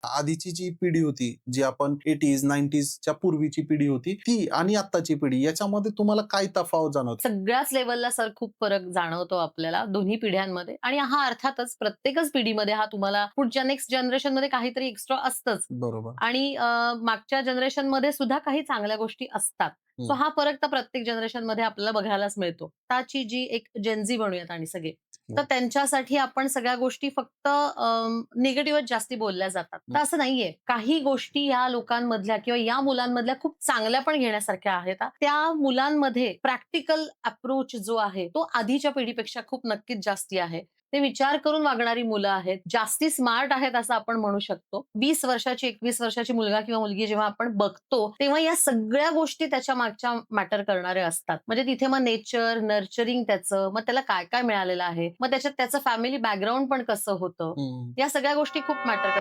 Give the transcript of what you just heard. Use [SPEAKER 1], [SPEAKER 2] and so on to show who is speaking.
[SPEAKER 1] आधीची जी पिढी होती, जी आपण 80s 90sच्या पूर्वीची पिढी होती, ती आणि आत्ताची पिढी याच्यामध्ये तुम्हाला काय तफावत जाणवते?
[SPEAKER 2] सगळ्याच लेव्हलला सर खूप फरक जाणवतो आपल्याला दोन्ही पिढ्यांमध्ये आणि हा अर्थातच प्रत्येकच पिढीमध्ये हा तुम्हाला पुढच्या नेक्स्ट जनरेशनमध्ये काहीतरी एक्स्ट्रा असतंच.
[SPEAKER 1] बरोबर.
[SPEAKER 2] आणि मागच्या जनरेशनमध्ये सुद्धा काही चांगल्या गोष्टी असतात. सो
[SPEAKER 1] हं,
[SPEAKER 2] हा फरक तर प्रत्येक जनरेशनमध्ये आपल्याला बघायलाच मिळतो. आताची जी एक जेन म्हणूयात आणि सगळे, तर
[SPEAKER 1] हं,
[SPEAKER 2] त्यांच्यासाठी आपण सगळ्या गोष्टी फक्त निगेटिव्हच जास्ती बोलल्या जातात. तर
[SPEAKER 1] हं.
[SPEAKER 2] असं नाहीये. काही गोष्टी या लोकांमधल्या किंवा या मुलांमधल्या खूप चांगल्या पण घेण्यासारख्या आहेत हां. त्या मुलांमध्ये प्रॅक्टिकल अप्रोच जो आहे, तो आधीच्या पिढीपेक्षा खूप नक्कीच जास्ती आहे. ते विचार करून वागणारी मुलं आहेत. जास्ती स्मार्ट आहेत असं आपण म्हणू शकतो. 20 वर्षाची, 21 वर्षाची मुलगा किंवा मुलगी जेव्हा आपण बघतो, तेव्हा या सगळ्या गोष्टी त्याच्या मागच्या मॅटर करणाऱ्या असतात. म्हणजे तिथे मग नेचर, नर्चरिंग त्याचं, मग त्याला काय-काय मिळालेलं आहे, मग त्याच्यात त्याचं फॅमिली बॅकग्राऊंड पण कसं होतं,
[SPEAKER 1] हं.
[SPEAKER 2] या सगळ्या गोष्टी खूप मॅटर करतात.